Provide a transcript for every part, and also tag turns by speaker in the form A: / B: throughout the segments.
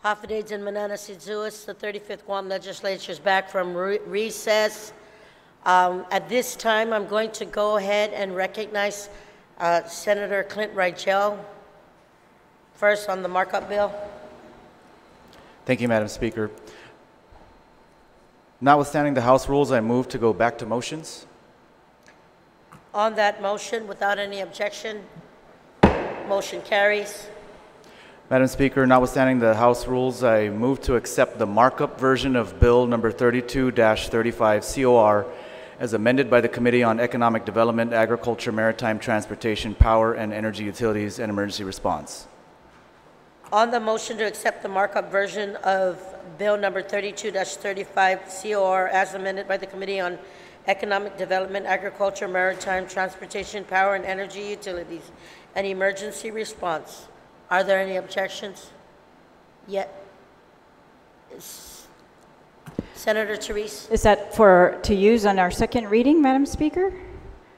A: Hafidates and Mananas Itzuis, the 35th Guam Legislature is back from recess. At this time, I'm going to go ahead and recognize Senator Clint Rigel first on the markup bill.
B: Thank you, Madam Speaker. Notwithstanding the House rules, I move to go back to motions.
A: On that motion, without any objection, motion carries.
B: Madam Speaker, notwithstanding the House rules, I move to accept the markup version of Bill number 32-35 COR as amended by the Committee on Economic Development, Agriculture, Maritime Transportation, Power and Energy Utilities, and Emergency Response.
A: On the motion to accept the markup version of Bill number 32-35 COR as amended by the Committee on Economic Development, Agriculture, Maritime Transportation, Power and Energy Utilities, and Emergency Response. Are there any objections? Senator Therese?
C: Is that to use on our second reading, Madam Speaker?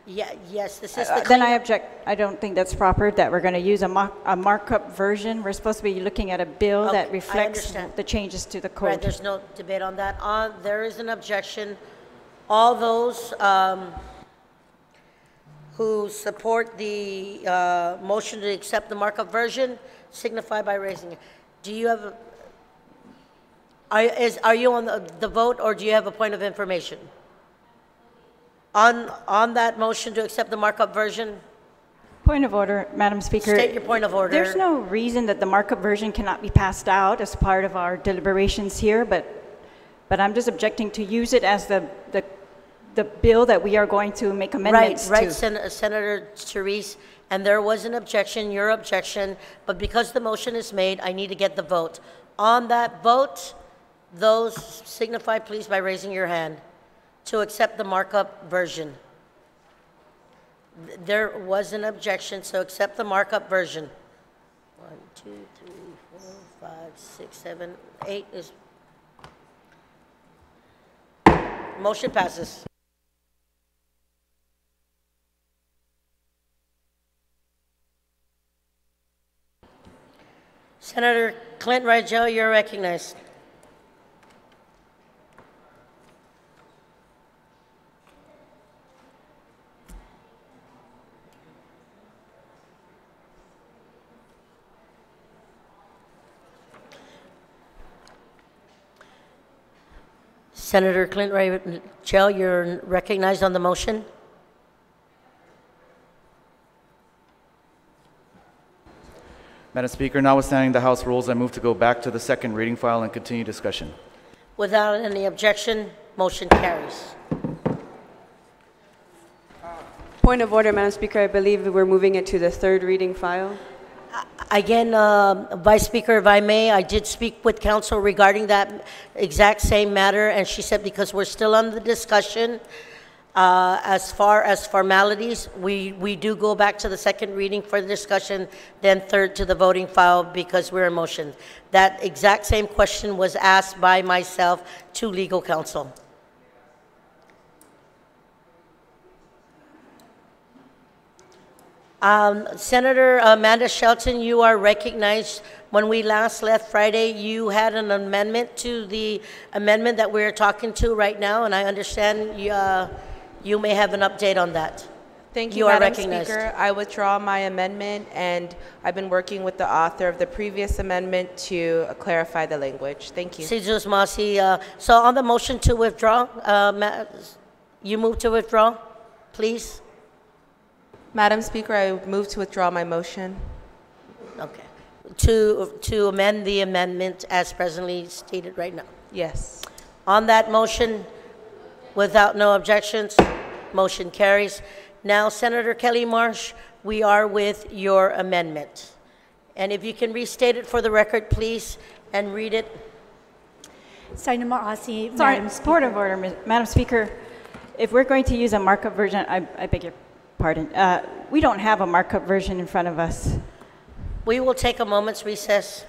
A: Yes, this is the
C: Then I object. I don't think that's proper that we're going to use a markup version. We're supposed to be looking at a bill that reflects the changes to the code.
A: Right, there's no debate on that. There is an objection. All those who support the motion to accept the markup version signify by raising it. Do you have are you on the vote, or do you have a point of information? On that motion to accept the markup version?
C: Point of order, Madam Speaker.
A: State your point of order.
C: There's no reason that the markup version cannot be passed out as part of our deliberations here, but I'm just objecting to use it as the bill that we are going to make amendments to.
A: Right, Senator Therese, and there was an objection, your objection, but because the motion is made, I need to get the vote. On that vote, those signify please by raising your hand to accept the markup version. There was an objection, so accept the markup version. 1, 2, 3, 4, 5, 6, 7, 8 is... Motion passes. Senator Clint Rigel, you're recognized. Senator Clint Rigel, you're recognized on the motion.
B: Madam Speaker, notwithstanding the House rules, I move to go back to the second reading file and continue discussion.
A: Without any objection, motion carries.
D: Point of order, Madam Speaker. I believe we're moving it to the third reading file.
A: Again, Vice Speaker, if I may, I did speak with counsel regarding that exact same matter, and she said because we're still on the discussion, as far as formalities, we do go back to the second reading for the discussion, then third to the voting file because we're in motion. That exact same question was asked by myself to legal counsel. Senator Amanda Shelton, you are recognized. When we last left Friday, you had an amendment to the amendment that we're talking to right now, and I understand you may have an update on that.
E: Thank you, Madam Speaker. I withdraw my amendment, and I've been working with the author of the previous amendment to clarify the language. Thank you.
A: Jesus Masi, so on the motion to withdraw, you move to withdraw, please?
E: Madam Speaker, I move to withdraw my motion.
A: Okay. To amend the amendment as presently stated right now?
E: Yes.
A: On that motion, without no objections, motion carries. Now, Senator Kelly Marsh, we are with your amendment. And if you can restate it for the record, please, and read it.
C: Sorry, point of order, Madam Speaker. If we're going to use a markup version, I beg your pardon. We don't have a markup version in front of us.
A: We will take a moment's recess.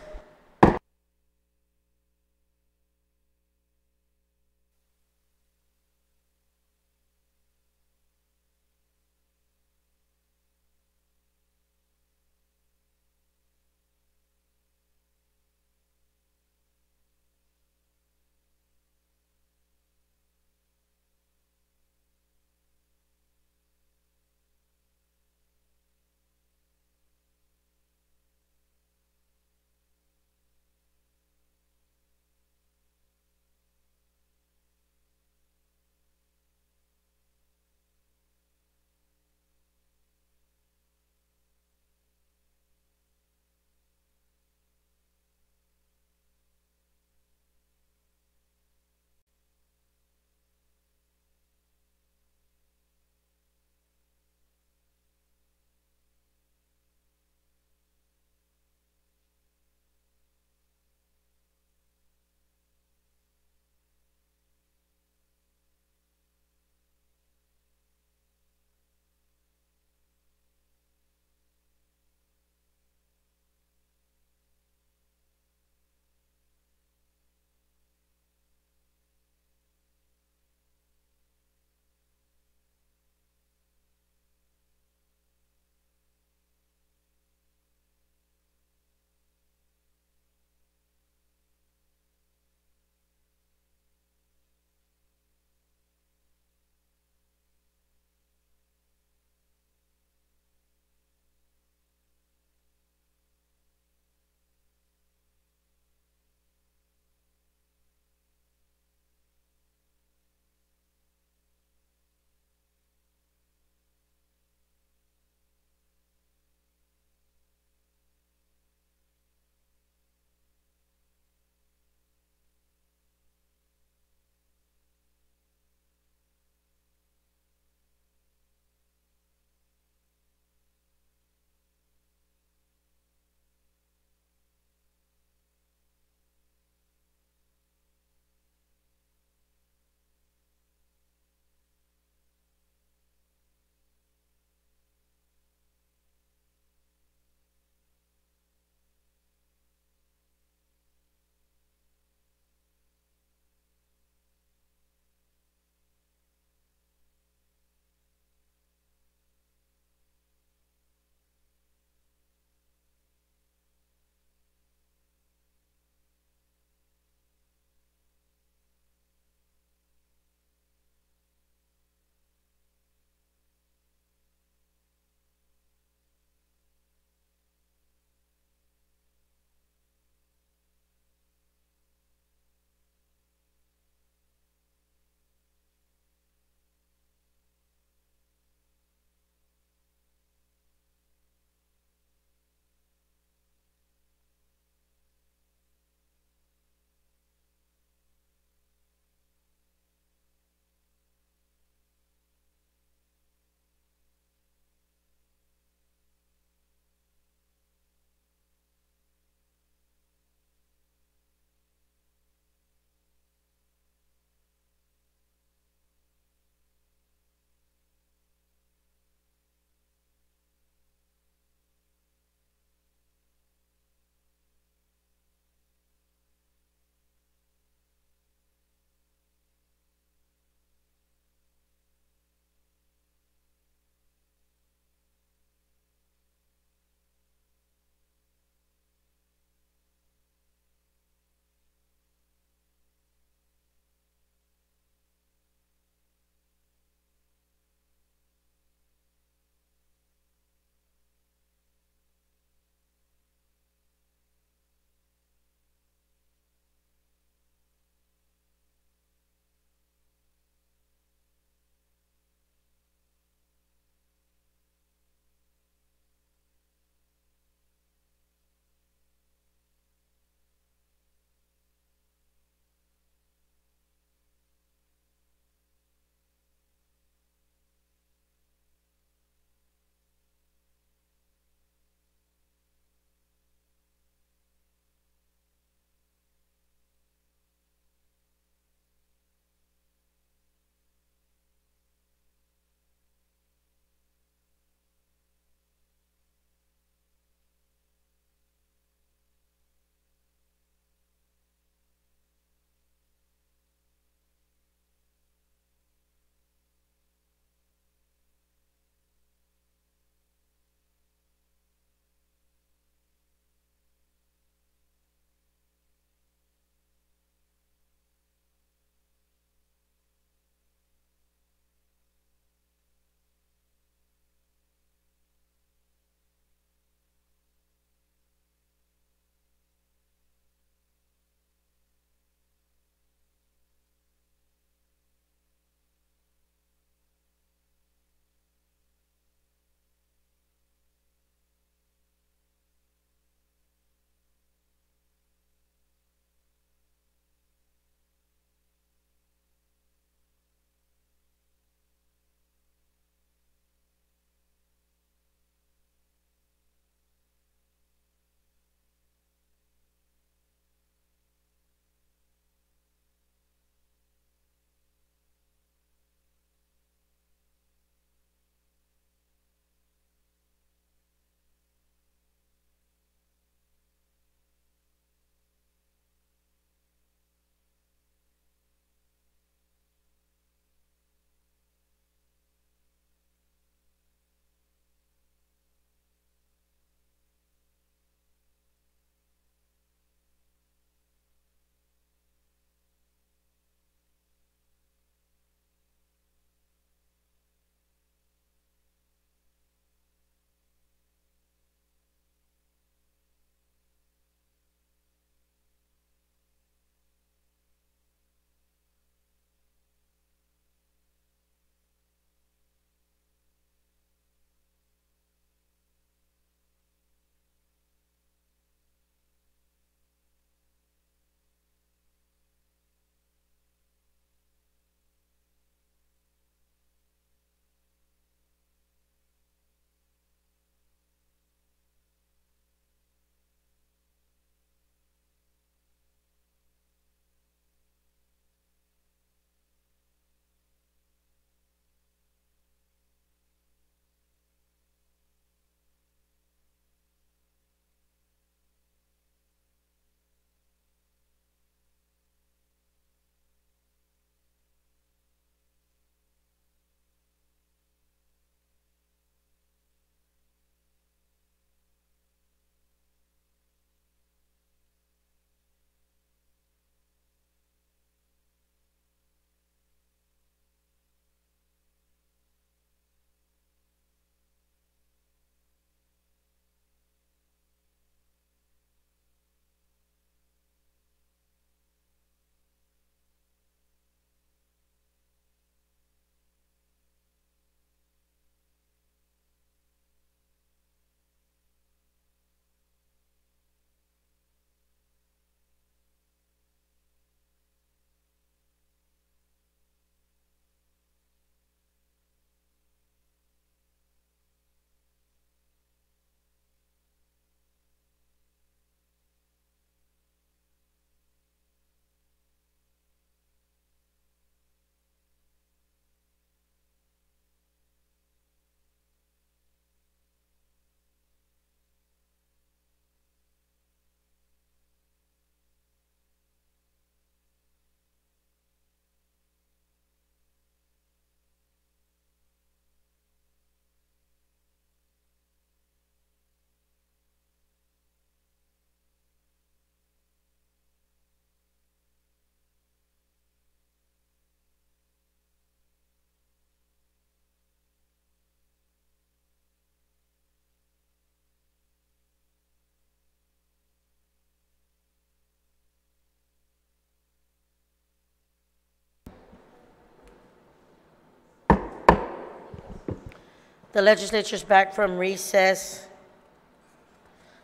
A: The legislature's back from recess.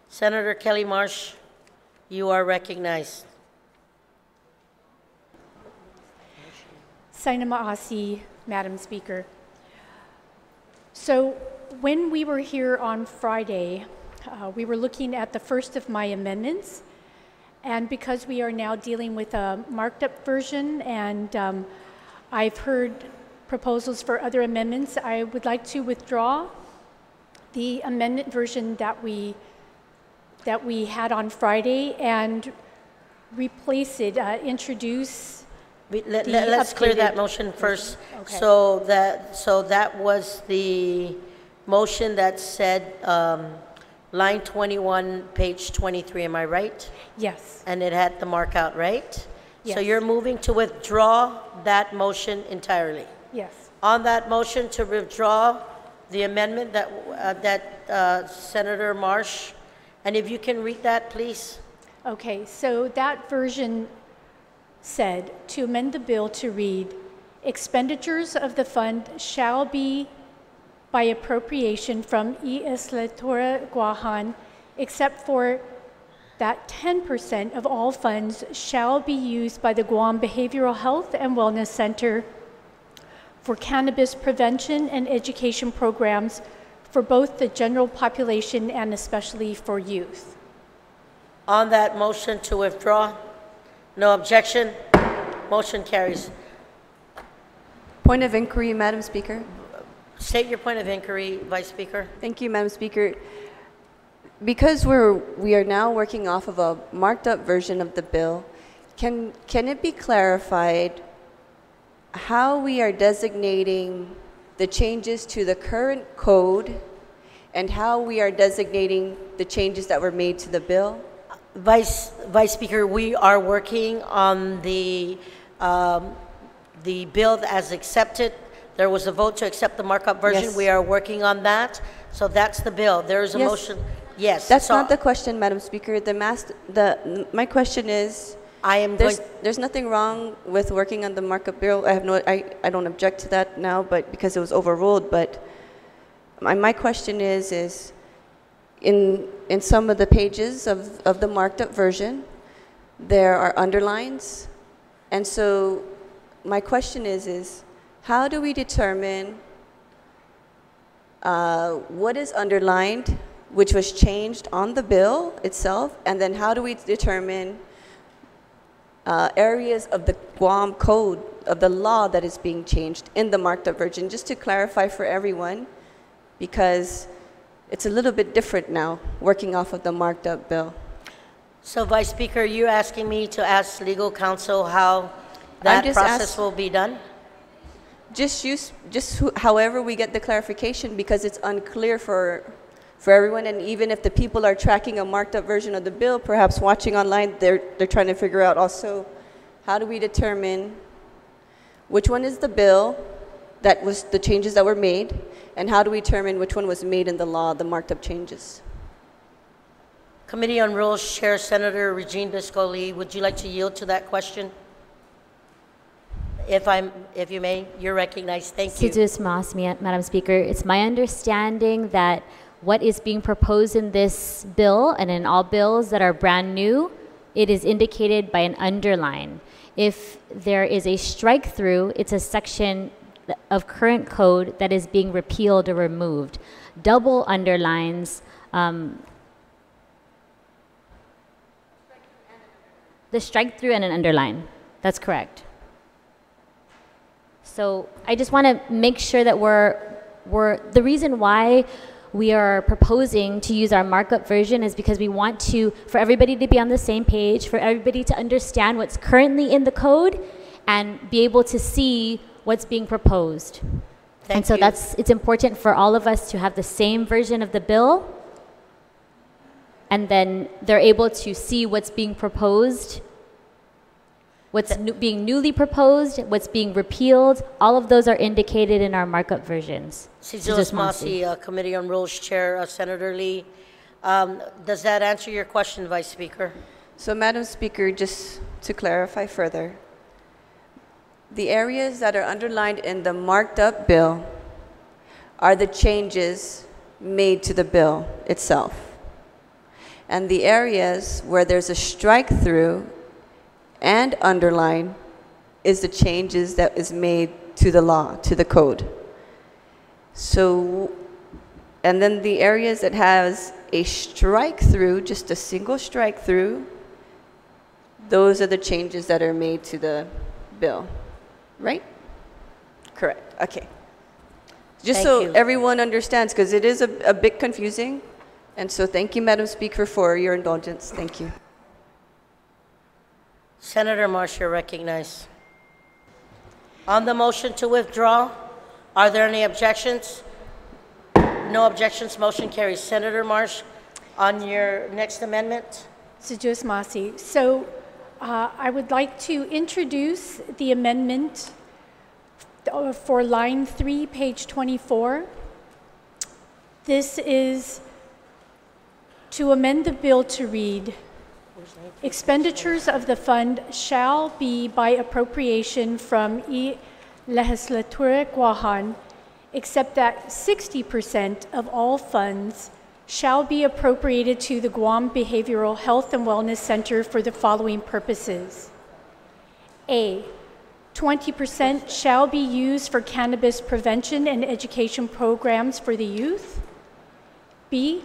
A: Senator Kelly Marsh, you are recognized.
F: Sainama Asi, Madam Speaker. So when we were here on Friday, we were looking at the first of my amendments, and because we are now dealing with a marked up version and I've heard proposals for other amendments, I would like to withdraw the amendment version that we had on Friday and replace it, introduce.
A: Let's clear that motion first.
F: Okay.
A: So that was the motion that said line 21, page 23, am I right?
F: Yes.
A: And it had the mark out, right?
F: Yes.
A: So you're moving to withdraw that motion entirely.
F: Yes.
A: On that motion to withdraw the amendment that Senator Marsh, and if you can read that, please.
F: Okay, so that version said to amend the bill to read, expenditures of the fund shall be by appropriation from Legislatura Guahan, except for that 10% of all funds shall be used by the Guam Behavioral Health and Wellness Center for cannabis prevention and education programs for both the general population and especially for youth.
A: On that motion to withdraw, no objection, motion carries.
D: Point of inquiry, Madam Speaker.
A: State your point of inquiry, Vice Speaker.
D: Thank you, Madam Speaker. Because we are now working off of a marked up version of the bill, can it be clarified how we are designating the changes to the current code and how we are designating the changes that were made to the bill?
A: Vice Speaker, we are working on the bill as accepted. There was a vote to accept the markup version.
D: Yes.
A: We are working on that. So that's the bill. There is a
D: Yes.
A: motion. Yes.
D: That's
A: so
D: not the question, Madam Speaker. My question is,
A: I am going.
D: there's nothing wrong with working on the markup bill. I don't object to that now, but because it was overruled. But my question is in some of the pages of the marked up version, there are underlines, and so my question is how do we determine what is underlined, which was changed on the bill itself, and then how do we determine areas of the Guam Code of the law that is being changed in the marked up version, just to clarify for everyone, because it's a little bit different now, working off of the marked up bill.
A: So, Vice Speaker, you're asking me to ask legal counsel how that process will be done?
D: However we get the clarification, because it's unclear for everyone, and even if the people are tracking a marked up version of the bill, perhaps watching online, they're trying to figure out also how do we determine which one is the bill that was the changes that were made, and how do we determine which one was made in the law, the marked up changes?
A: Committee on Rules Chair Senator Regine Bisco-Lee, would you like to yield to that question? If you may, you're recognized. Thank you.
G: Sidus Mas, Madam Speaker. It's my understanding that what is being proposed in this bill and in all bills that are brand new, it is indicated by an underline. If there is a strike through, it's a section of current code that is being repealed or removed. Double underlines, the strike through and an underline. That's correct. So I just want to make sure that the reason why we are proposing to use our markup version is because we want for everybody to be on the same page, for everybody to understand what's currently in the code and be able to see what's being proposed.
A: Thank you.
G: It's important for all of us to have the same version of the bill, and then they're able to see what's being proposed, what's being newly proposed, what's being repealed. All of those are indicated in our markup versions.
A: Sidus Masi, Committee on Rules Chair Senator Lee. Does that answer your question, Vice Speaker?
D: So, Madam Speaker, just to clarify further, the areas that are underlined in the marked up bill are the changes made to the bill itself. And the areas where there's a strike through and underline is the changes that is made to the law, to the code. So, and then the areas that has a strike through, just a single strike through, those are the changes that are made to the bill, right? Correct, okay. Just
A: Thank
D: so
A: you.
D: everyone understands, because it is a bit confusing. And so thank you, Madam Speaker, for your indulgence. Thank you.
A: Senator Marsh, you're recognized. On the motion to withdraw, are there any objections? No objections, motion carries. Senator Marsh, on your next amendment?
F: Sejus Masi. So I would like to introduce the amendment for line 3, page 24. This is to amend the bill to read, expenditures of the fund shall be by appropriation from Legislatura Guahan, except that 60% of all funds shall be appropriated to the Guam Behavioral Health and Wellness Center for the following purposes. A, 20% shall be used for cannabis prevention and education programs for the youth. B,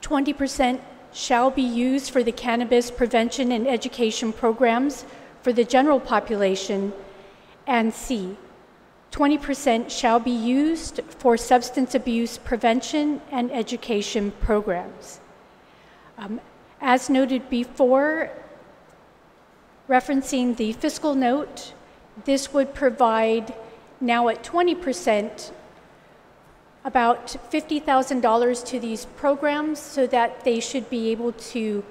F: 20% shall be used for the cannabis prevention and education programs for the general population. And C, 20% shall be used for substance abuse prevention and education programs. As noted before, referencing the fiscal note, this would provide, now at 20%, about $50,000 to these programs so that they should be able to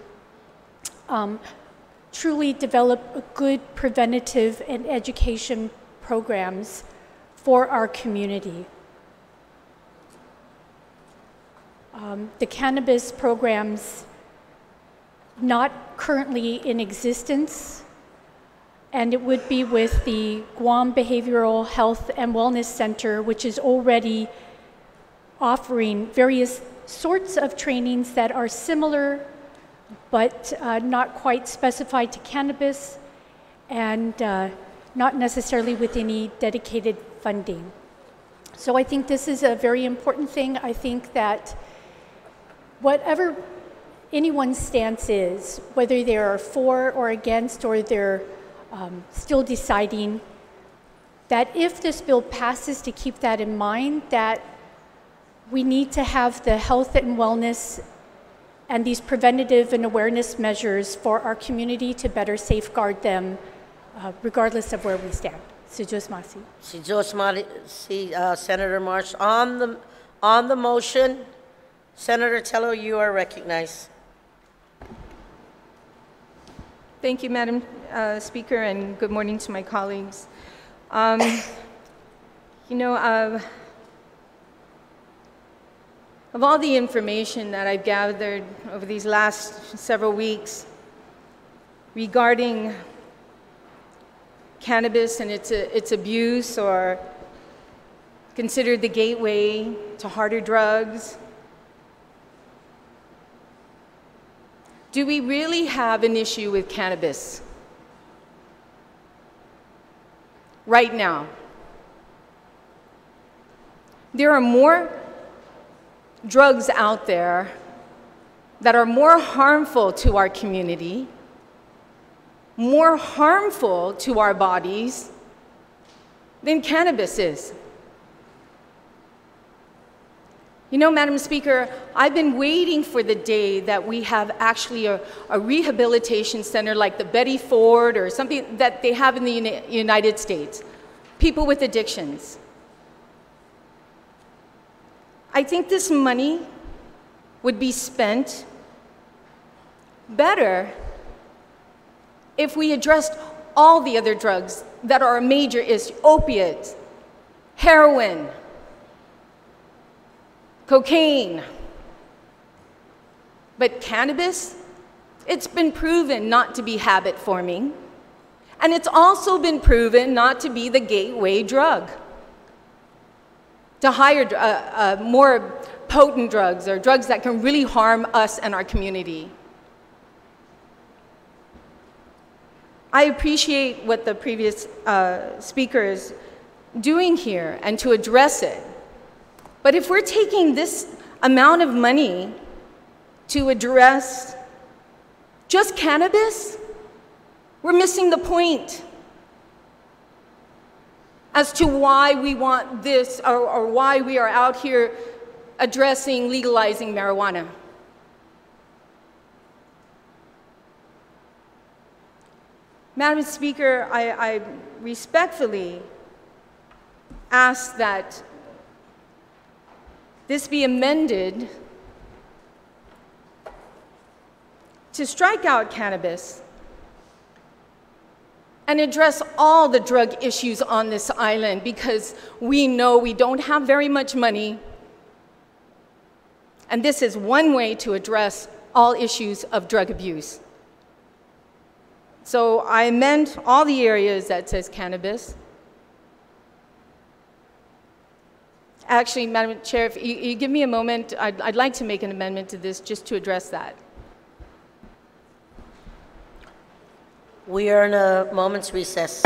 F: truly develop a good preventative and education programs for our community. The cannabis programs not currently in existence, and it would be with the Guam Behavioral Health and Wellness Center, which is already offering various sorts of trainings that are similar but not quite specified to cannabis, and not necessarily with any dedicated funding. So I think this is a very important thing. I think that whatever anyone's stance is, whether they are for or against, or they're still deciding, that if this bill passes, to keep that in mind, that we need to have the health and wellness and these preventative and awareness measures for our community to better safeguard them, regardless of where we stand. Sejus Masi.
A: Sejus Masi, Senator Marsh. On the motion, Senator Tello, you are recognized.
H: Thank you, Madam Speaker, and good morning to my colleagues. Of all the information that I've gathered over these last several weeks regarding cannabis and its abuse, or considered the gateway to harder drugs, do we really have an issue with cannabis right now? There are more drugs out there that are more harmful to our community, more harmful to our bodies than cannabis is. You know, Madam Speaker, I've been waiting for the day that we have actually a rehabilitation center like the Betty Ford or something that they have in the United States, people with addictions. I think this money would be spent better if we addressed all the other drugs that are a major issue: opiates, heroin, cocaine. But cannabis, it's been proven not to be habit forming, and it's also been proven not to be the gateway drug. to hire more potent drugs or drugs that can really harm us and our community. I appreciate what the previous speaker is doing here and to address it. But if we're taking this amount of money to address just cannabis, we're missing the point as to why we want this or why we are out here addressing legalizing marijuana. Madam Speaker, I respectfully ask that this be amended to strike out cannabis and address all the drug issues on this island, because we know we don't have very much money, and this is one way to address all issues of drug abuse. So I amend all the areas that says cannabis. Actually, Madam Chair, if you give me a moment, I'd like to make an amendment to this just to address that.
A: We are in a moment's recess.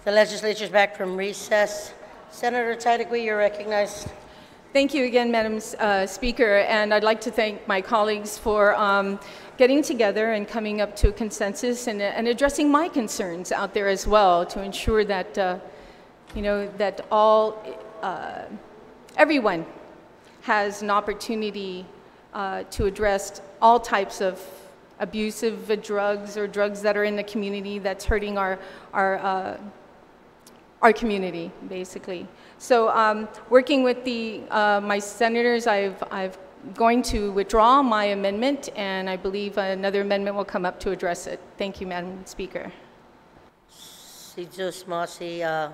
A: The legislature is back from recess. Senator Titlegy, you're recognized.
H: Thank you again, Madam Speaker, and I'd like to thank my colleagues for getting together and coming up to a consensus and addressing my concerns out there as well to ensure that, that everyone has an opportunity to address all types of abusive drugs or drugs that are in the community that's hurting our community, basically. So working with my senators, I've going to withdraw my amendment, and I believe another amendment will come up to address it. Thank you, Madam Speaker.
A: Si Jesus Masi,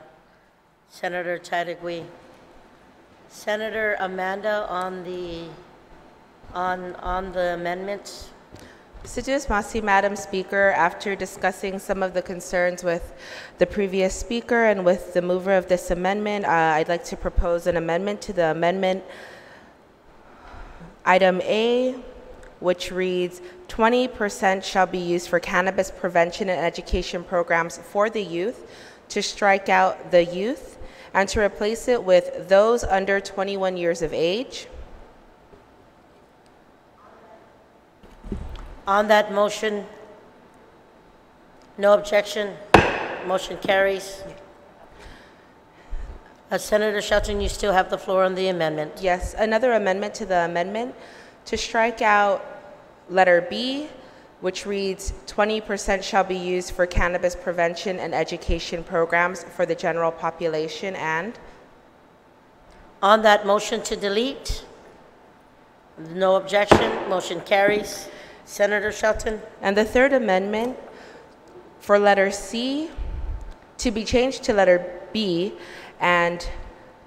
A: Senator Titlegy. Senator Amanda on the amendments.
E: Sijus Masi, Madam Speaker, after discussing some of the concerns with the previous speaker and with the mover of this amendment, I'd like to propose an amendment to the amendment item A, which reads 20% shall be used for cannabis prevention and education programs for the youth, to strike out the youth and to replace it with those under 21 years of age.
A: On that motion, no objection. Motion carries. Senator Shelton, you still have the floor on the amendment.
E: Yes, another amendment to the amendment to strike out letter B, which reads 20% shall be used for cannabis prevention and education programs for the general population. And
A: on that motion to delete, no objection. Motion carries. Senator Shelton.
E: And the third amendment for letter C to be changed to letter B and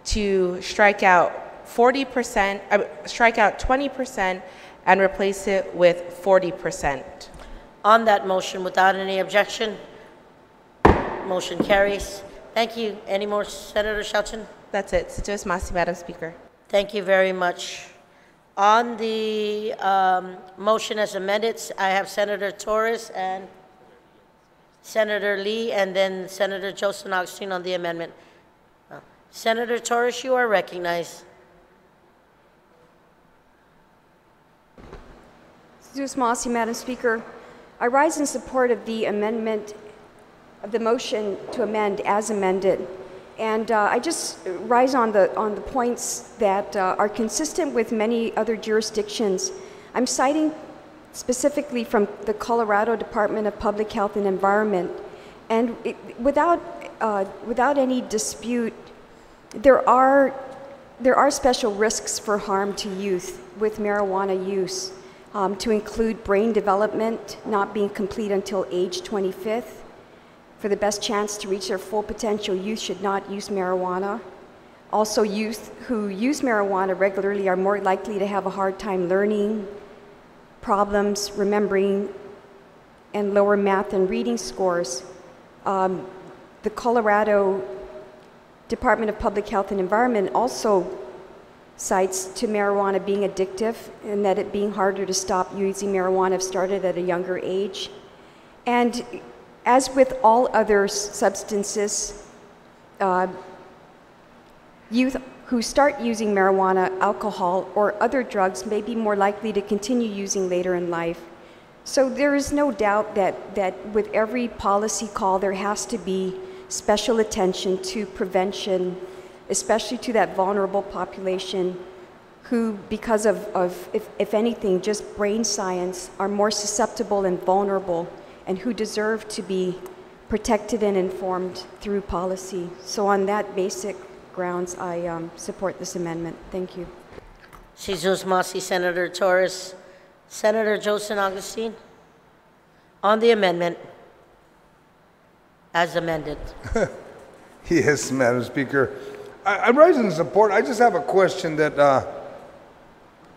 E: to strike out 40%, strike out 20% and replace it with 40%.
A: On that motion, without any objection, motion carries. Thank you. Any more, Senator Shelton?
E: That's it. Sijus Masi, Madam Speaker.
A: Thank you very much. On the motion as amended, I have Senator Torres and Senator Lee, and then Senator Joseph Augustine on the amendment. Senator Torres, you are recognized.
I: Zeus Masi, Madam Speaker. I rise in support of the amendment, of the motion to amend as amended. And I just rise on the points that are consistent with many other jurisdictions. I'm citing specifically from the Colorado Department of Public Health and Environment. And without any dispute, there are special risks for harm to youth with marijuana use, to include brain development not being complete until age 25th. For the best chance to reach their full potential, youth should not use marijuana. Also, youth who use marijuana regularly are more likely to have a hard time learning, problems remembering, and lower math and reading scores. The Colorado Department of Public Health and Environment also cites to marijuana being addictive and that it being harder to stop using marijuana if started at a younger age. And as with all other substances, youth who start using marijuana, alcohol, or other drugs may be more likely to continue using later in life. So there is no doubt that with every policy call, there has to be special attention to prevention, especially to that vulnerable population who, because of if anything, just brain science, are more susceptible and vulnerable, and who deserve to be protected and informed through policy. So on that basic grounds, I support this amendment. Thank you.
A: Jesus Masi, Senator Torres. Senator Joseph Augustine, on the amendment as amended.
J: Yes, Madam Speaker. I rise in support. I just have a question that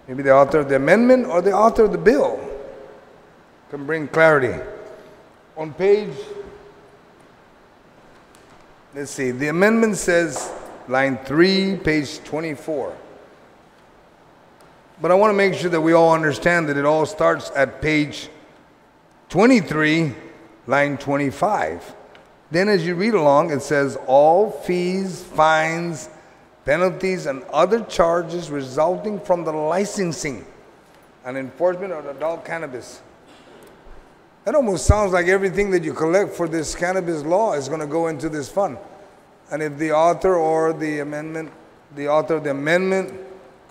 J: maybe the author of the amendment or the author of the bill can bring clarity. On page, let's see, the amendment says line 3, page 24. But I want to make sure that we all understand that it all starts at page 23, line 25. Then as you read along, it says, all fees, fines, penalties, and other charges resulting from the licensing and enforcement of adult cannabis. That almost sounds like everything that you collect for this cannabis law is going to go into this fund. And if the author or the author of the amendment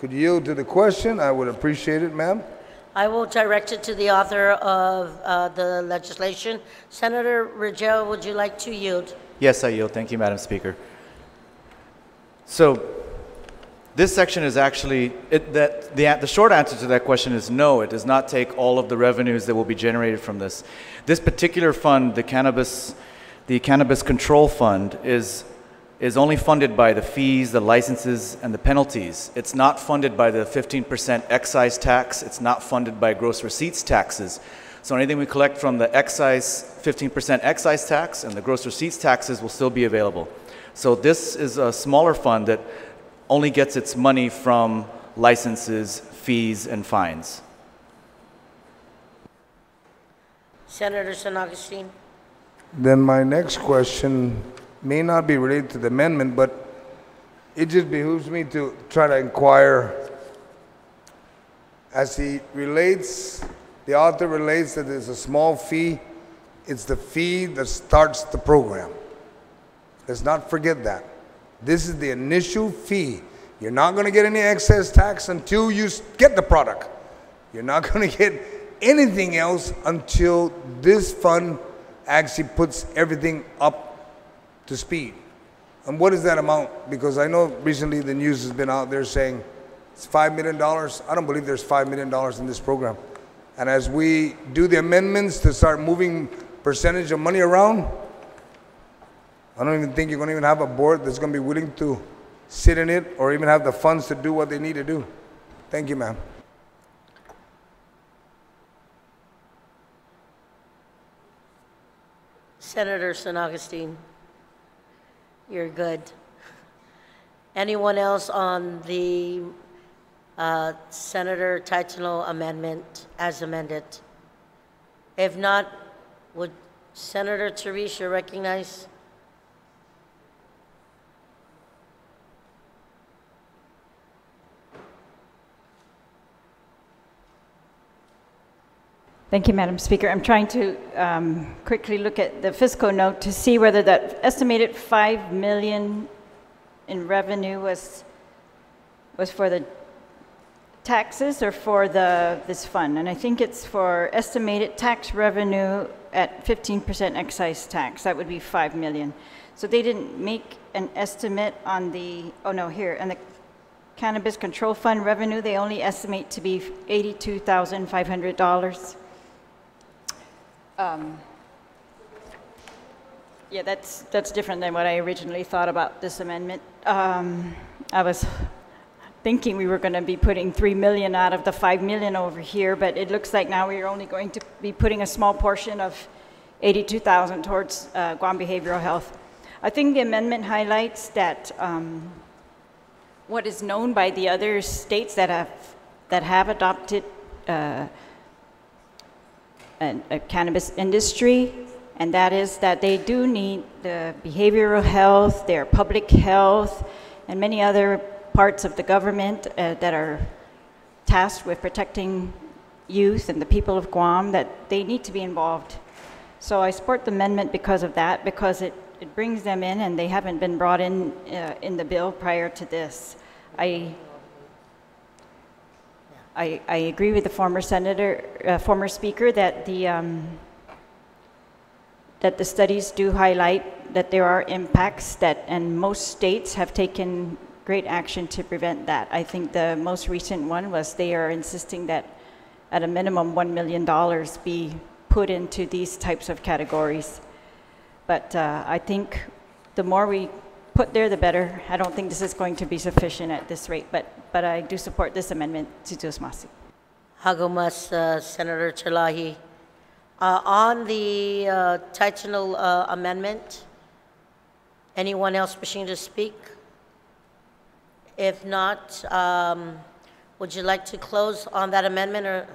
J: could yield to the question, I would appreciate it, ma'am.
A: I will direct it to the author of the legislation. Senator Rangel, would you like to yield?
B: Yes, I yield. Thank you, Madam Speaker. So this section is actually, the short answer to that question is no, it does not take all of the revenues that will be generated from this. This particular fund, the Cannabis Control Fund, is only funded by the fees, the licenses, and the penalties. It's not funded by the 15% excise tax. It's not funded by gross receipts taxes. So anything we collect from the 15% excise tax and the gross receipts taxes will still be available. So this is a smaller fund that only gets its money from licenses, fees, and fines.
A: Senator San Agustin.
J: Then my next question may not be related to the amendment, but it just behooves me to try to inquire as the author relates that there's a small fee. It's the fee that starts the program. Let's not forget that. This is the initial fee. You're not going to get any excess tax until you get the product. You're not going to get anything else until this fund actually puts everything up to speed. And what is that amount? Because I know recently the news has been out there saying it's $5 million. I don't believe there's $5 million in this program. And as we do the amendments to start moving percentage of money around, I don't even think you're going to even have a board that's going to be willing to sit in it or even have the funds to do what they need to do. Thank you, ma'am.
A: Senator San Agustin. You're good. Anyone else on the Senator Titano amendment as amended? If not, would Senator Teresa recognize?
C: Thank you, Madam Speaker. I'm trying to quickly look at the fiscal note to see whether that estimated $5 million in revenue was for the taxes or for this fund. And I think it's for estimated tax revenue at 15% excise tax. That would be $5 million. So they didn't make an estimate on the, oh no, here, and the Cannabis Control Fund revenue, they only estimate to be $82,500. Yeah, that's different than what I originally thought about this amendment. I was thinking we were going to be putting $3 million out of the $5 million over here, but it looks like now we're only going to be putting a small portion of $82,000 towards Guam Behavioral Health. I think the amendment highlights that what is known by the other states that have adopted a cannabis industry, and that is that they do need the behavioral health, their public health, and many other parts of the government that are tasked with protecting youth and the people of Guam, that they need to be involved. So I support the amendment because of that, because it brings them in, and they haven't been brought in the bill prior to this. I agree with the former speaker that the studies do highlight that there are impacts and most states have taken great action to prevent that. I think the most recent one was they are insisting that at a minimum $1 million be put into these types of categories. But I think the more we put there, the better. I don't think this is going to be sufficient at this rate, but I do support this amendment to Masi.
A: Hagumas, Senator Chalahi. On the Titano amendment, anyone else wishing to speak? If not, would you like to close on that amendment? Or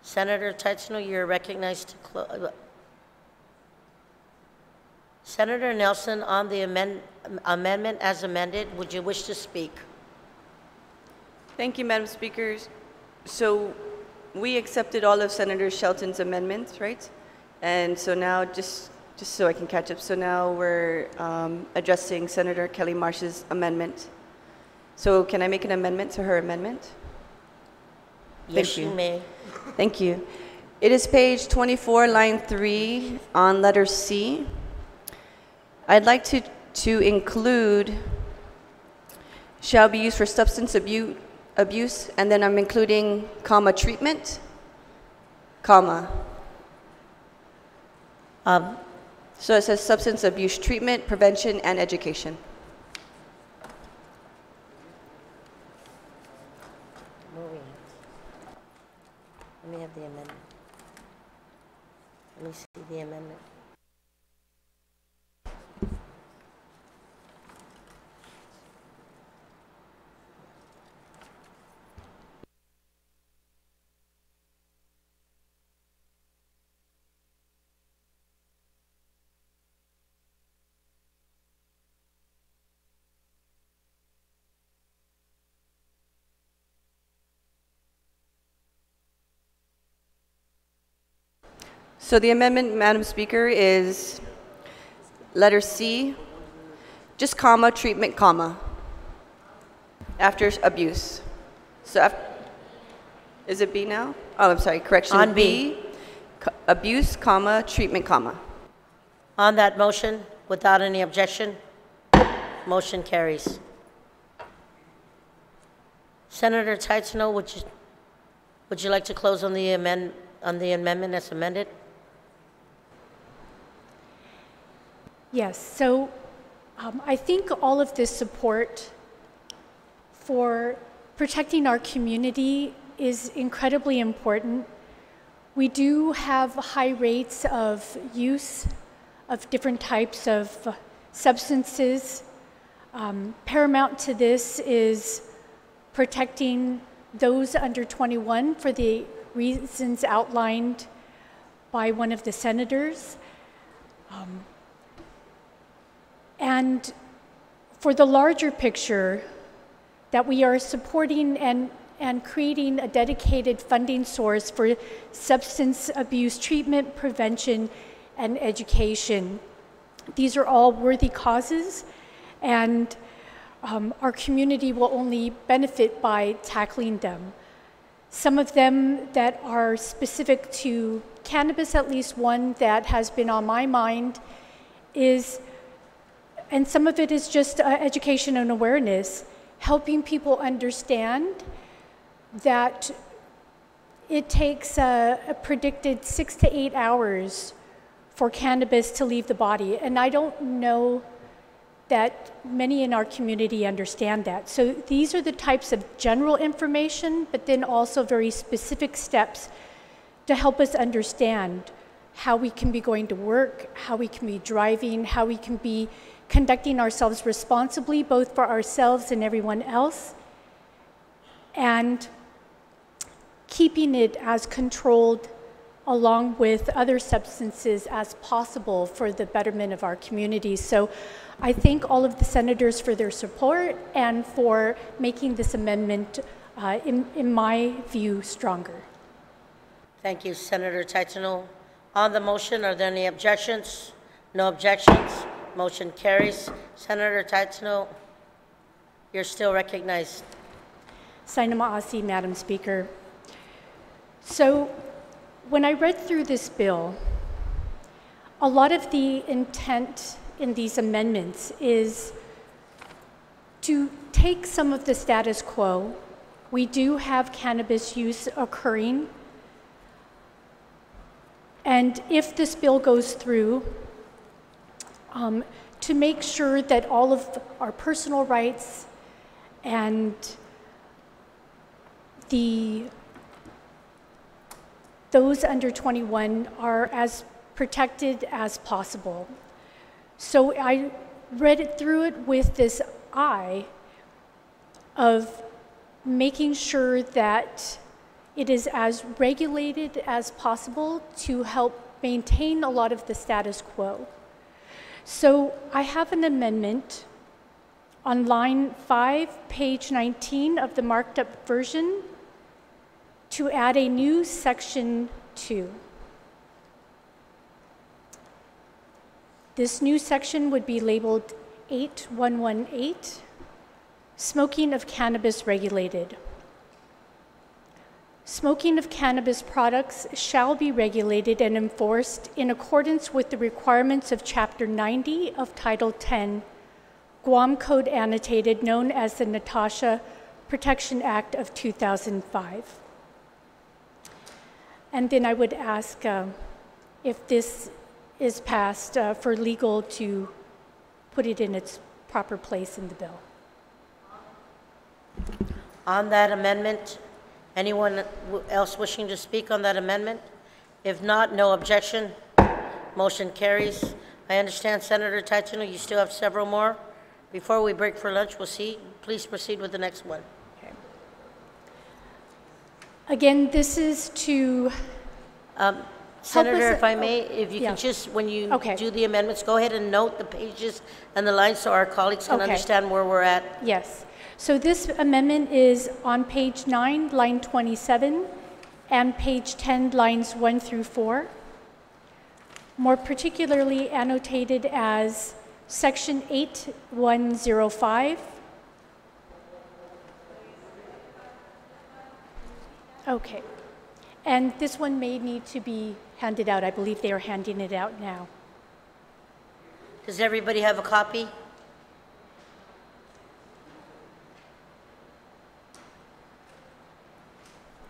A: Senator Titano, you're recognized to close. Senator Nelson, on the amendment as amended, would you wish to speak?
D: Thank you, Madam Speaker. So we accepted all of Senator Shelton's amendments, right? And so now, just so I can catch up, so now we're addressing Senator Kelly Marsh's amendment. So can I make an amendment to her amendment?
A: Yes, you may.
D: Thank you. It is page 24, line 3, on letter C. I'd like to include shall be used for substance abuse, and then I'm including comma treatment, comma. So it says substance abuse treatment, prevention, and education.
A: Moving. Let me have the amendment. Let me see the amendment.
D: So the amendment, Madam Speaker, is letter C, just comma, treatment, comma, after abuse. So after, is it B now? Oh, I'm sorry, correction.
A: On
D: B, abuse, comma, treatment, comma.
A: On that motion, without any objection, motion carries. Senator Teitzno, would you like to close on the amendment as amended?
F: Yes, so I think all of this support for protecting our community is incredibly important. We do have high rates of use of different types of substances. Paramount to this is protecting those under 21 for the reasons outlined by one of the senators. And for the larger picture, that we are supporting and creating a dedicated funding source for substance abuse treatment, prevention, and education. These are all worthy causes, and our community will only benefit by tackling them. Some of them that are specific to cannabis, at least one that has been on my mind is, and some of it is just education and awareness, helping people understand that it takes a predicted 6 to 8 hours for cannabis to leave the body. And I don't know that many in our community understand that. So these are the types of general information, but then also very specific steps to help us understand how we can be going to work, how we can be driving, how we can be conducting ourselves responsibly, both for ourselves and everyone else, and keeping it as controlled along with other substances as possible for the betterment of our community. So I thank all of the senators for their support and for making this amendment, in my view, stronger.
A: Thank you, Senator Teitzno. On the motion, are there any objections? No objections. Motion carries. Senator Teitzno, you're still recognized.
F: Saina Ma'asi, Madam Speaker. So when I read through this bill, a lot of the intent in these amendments is to take some of the status quo. We do have cannabis use occurring, and if this bill goes through, to make sure that all of our personal rights and those under 21 are as protected as possible. So I read it through it with this eye of making sure that it is as regulated as possible to help maintain a lot of the status quo. So I have an amendment on line 5, page 19 of the marked up version to add a new section 2. This new section would be labeled 8118, Smoking of Cannabis Regulated. Smoking of cannabis products shall be regulated and enforced in accordance with the requirements of Chapter 90 of Title 10, Guam Code Annotated, known as the Natasha Protection Act of 2005. And then I would ask if this is passed for legal to put it in its proper place in the bill.
A: On that amendment, anyone else wishing to speak on that amendment? If not, no objection. Motion carries. I understand, Senator Taitano, you still have several more. Before we break for lunch, we'll see. Please proceed with the next one.
F: Okay. Again, this is to
A: Senator, if I may, if you
F: yeah.
A: can just, when you
F: Okay.
A: do the amendments, go ahead and note the pages and the lines so our colleagues can
F: Okay.
A: understand where we're at.
F: Yes. So this amendment is on page 9, line 27, and page 10, lines 1 through 4. More particularly annotated as section 8105. Okay. And this one may need to be handed out. I believe they are handing it out now.
A: Does everybody have a copy?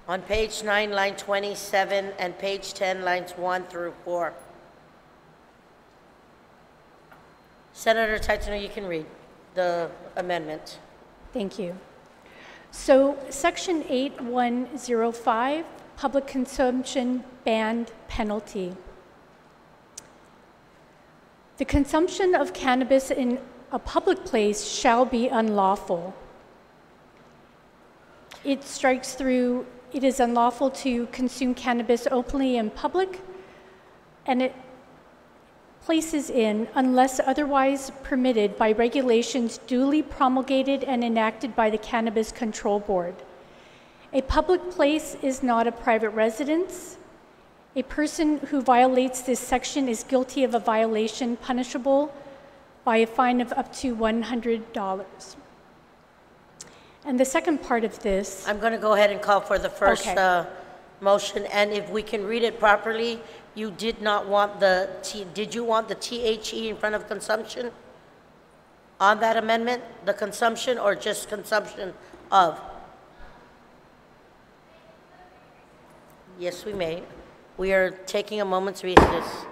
A: On page 9, line 27, and page 10, lines 1 through 4. Senator Taitano, you can read the amendment.
F: Thank you. So section 8105, public consumption ban penalty. The consumption of cannabis in a public place shall be unlawful. It strikes through, it is unlawful to consume cannabis openly in public, and it places in, unless otherwise permitted by regulations duly promulgated and enacted by the Cannabis Control Board. A public place is not a private residence. A person who violates this section is guilty of a violation punishable by a fine of up to $100. And the second part of this...
A: I'm going to go ahead and call for the first
F: Okay.
A: motion, and if we can read it properly, you did not want the, did you want the THE in front of consumption on that amendment? The consumption or just consumption of? Yes, we may. We are taking a moment's recess.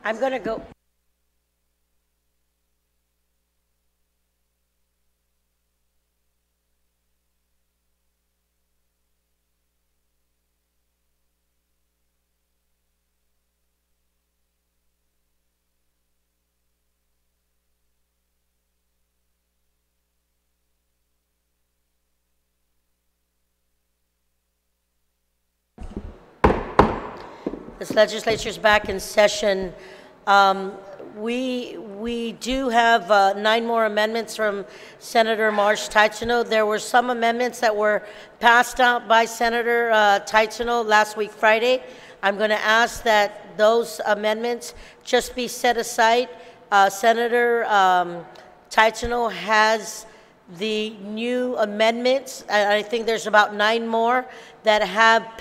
A: I'm going to go. This legislature is back in session. We do have 9 more amendments from Senator Marsh Taichano. There were some amendments that were passed out by Senator Taichano last week Friday. I'm going to ask that those amendments just be set aside. Senator Taichano has the new amendments, and I think there's about 9 more that have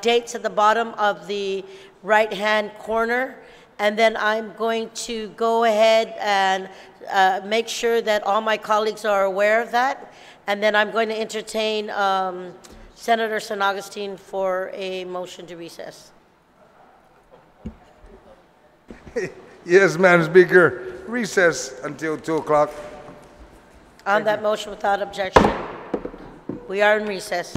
A: dates at the bottom of the right-hand corner. And then I'm going to go ahead and make sure that all my colleagues are aware of that. And then I'm going to entertain Senator San Agustin for a motion to recess.
J: Yes, Madam Speaker. Recess until 2 o'clock.
A: On that motion without objection. We are in recess.